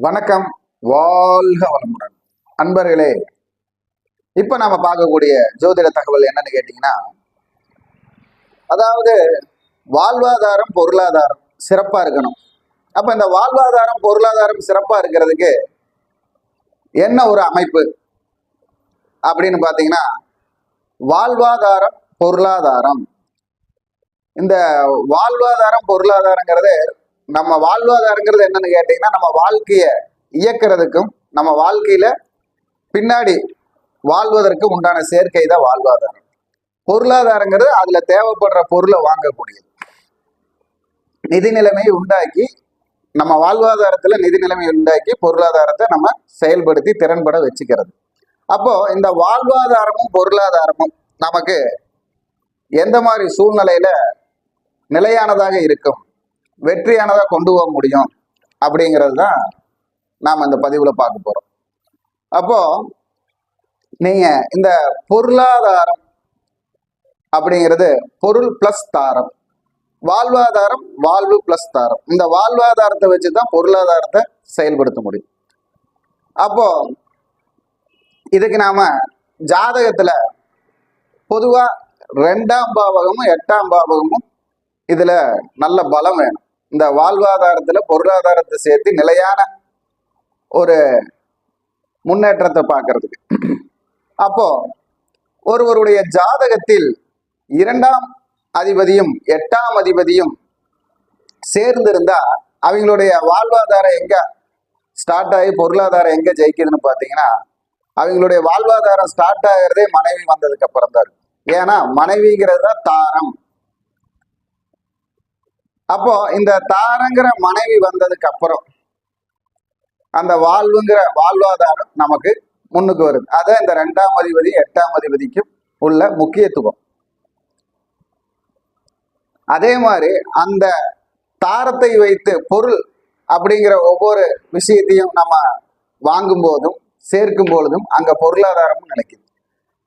வணக்கம், வாழ்க வளமுடன். அன்பர்களே, இப்ப நாம பார்க்கக்கூடிய ஜோதிட தகவல் என்னன்னு கேட்டீங்கன்னா, அதாவது வாழ்வாதாரம் பொருளாதாரம் சிறப்பா இருக்கணும். அப்ப இந்த வாழ்வாதாரம் பொருளாதாரம் சிறப்பா இருக்கிறதுக்கு என்ன ஒரு அமைப்பு அப்படின்னு பாத்தீங்கன்னா, வாழ்வாதாரம் பொருளாதாரம். இந்த வாழ்வாதாரம் பொருளாதாரங்கிறது, நம்ம வாழ்வாதாரங்கிறது என்னன்னு கேட்டீங்கன்னா, நம்ம வாழ்க்கைய இயக்கிறதுக்கும் நம்ம வாழ்க்கையில பின்னாடி வாழ்வதற்கு உண்டான சேர்க்கை தான் வாழ்வாதாரம். பொருளாதாரங்கிறது அதுல தேவைப்படுற பொருளை வாங்கக்கூடியது. நிதி நிலைமையை உண்டாக்கி, நம்ம வாழ்வாதாரத்துல நிதி நிலைமையை உண்டாக்கி பொருளாதாரத்தை நம்ம செயல்படுத்தி திறன்பட வச்சுக்கிறது. அப்போ இந்த வாழ்வாதாரமும் பொருளாதாரமும் நமக்கு எந்த மாதிரி சூழ்நிலையில நிலையானதாக இருக்கும், வெற்றியானதாக கொண்டு போக முடியும் அப்படிங்கிறது தான் நாம் இந்த பதிவுல பார்க்க போறோம். அப்போ நீங்க இந்த பொருளாதாரம் அப்படிங்கிறது பொருள் பிளஸ் தாரம், வாழ்வாதாரம் வாழ்வு பிளஸ் தாரம். இந்த வாழ்வாதாரத்தை வச்சுதான் பொருளாதாரத்தை செயல்படுத்த முடியும். அப்போ இதுக்கு நாம ஜாதகத்துல பொதுவா 2ஆம் பாவகமும் 8ஆம் பாவகமும் இதுல நல்ல பலம் வேணும். இந்த வாழ்வாதாரத்துல பொருளாதாரத்தை சேர்த்து நிலையான ஒரு முன்னேற்றத்தை பார்க்கறதுக்கு. அப்போ ஒருவருடைய ஜாதகத்தில் 2ஆம் அதிபதியும் 8ஆம் அதிபதியும் சேர்ந்திருந்தா அவங்களுடைய வாழ்வாதாரம் எங்க ஸ்டார்ட் ஆகி பொருளாதாரம் எங்க ஜெயிக்குதுன்னு பாத்தீங்கன்னா, அவங்களுடைய வாழ்வாதாரம் ஸ்டார்ட் ஆகிறதே மனைவி வந்ததுக்கு அப்புறம் தான். ஏன்னா மனைவிங்கிறது தான் தாரம். அப்போ இந்த தாரங்கிற மனைவி வந்ததுக்கு அப்புறம் அந்த வாழ்வுங்கிற வாழ்வாதாரம் நமக்கு முன்னுக்கு வருது. அதான் இந்த 2ஆம் அதிபதி 8ஆம் அதிபதிக்கும் உள்ள முக்கியத்துவம். அதே மாதிரி அந்த தாரத்தை வைத்து பொருள் அப்படிங்கிற ஒவ்வொரு விஷயத்தையும் நம்ம வாங்கும் போதும் சேர்க்கும் பொழுதும் அங்க பொருளாதாரமும் நினைக்குது.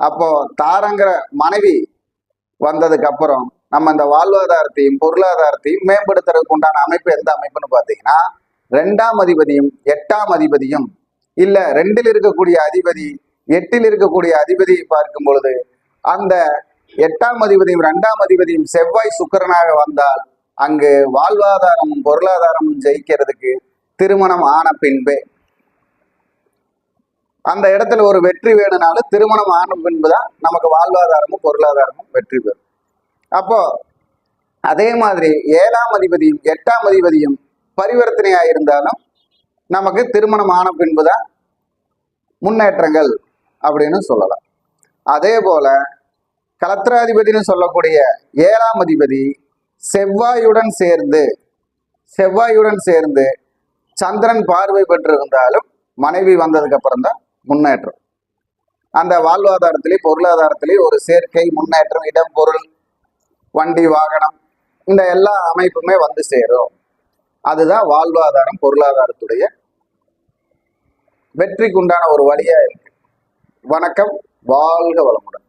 அப்போ தாரங்கிற மனைவி வந்ததுக்கு அப்புறம் நம்ம இந்த வாழ்வாதாரத்தையும் பொருளாதாரத்தையும் மேம்படுத்துறதுக்கு உண்டான அமைப்பு எந்த அமைப்புன்னு பாத்தீங்கன்னா, 2ஆம் அதிபதியும் 8ஆம் அதிபதியும் இல்ல 2ல் இருக்கக்கூடிய அதிபதி 8ல் இருக்கக்கூடிய அதிபதியை பார்க்கும் பொழுது, அந்த 8ஆம் அதிபதியும் 2ஆம் அதிபதியும் செவ்வாய் சுக்கிரனாக வந்தால் அங்கு வாழ்வாதாரமும் பொருளாதாரமும் ஜெயிக்கிறதுக்கு திருமணம் ஆன பின்பே, அந்த இடத்துல ஒரு வெற்றி வேணும்னாலும் திருமணம் ஆன பின்புதான் நமக்கு வாழ்வாதாரமும் பொருளாதாரமும் வெற்றி பெறும். அப்போ அதே மாதிரி 7ஆம் அதிபதியும் 8ஆம் அதிபதியும் பரிவர்த்தனையா இருந்தாலும் நமக்கு திருமணம் ஆன பின்புதான் முன்னேற்றங்கள் அப்படின்னு சொல்லலாம். அதே போல கலத்திராதிபதினு சொல்லக்கூடிய 7ஆம் அதிபதி செவ்வாயுடன் சேர்ந்து சந்திரன் பார்வை பெற்றிருந்தாலும் மனைவி வந்ததுக்கு அப்புறம் தான் முன்னேற்றம். அந்த வாழ்வாதாரத்திலேயே பொருளாதாரத்திலேயே ஒரு சேர்க்கை, முன்னேற்றம், இடம், பொருள், வண்டி, வாகனம், இந்த எல்லா அமைப்புமே வந்து சேரும். அதுதான் வாழ்வாதாரம் பொருளாதாரத்துடைய வெற்றிக்குண்டான ஒரு வழியா இருக்கு. வணக்கம், வாழ்க வளமுடன்.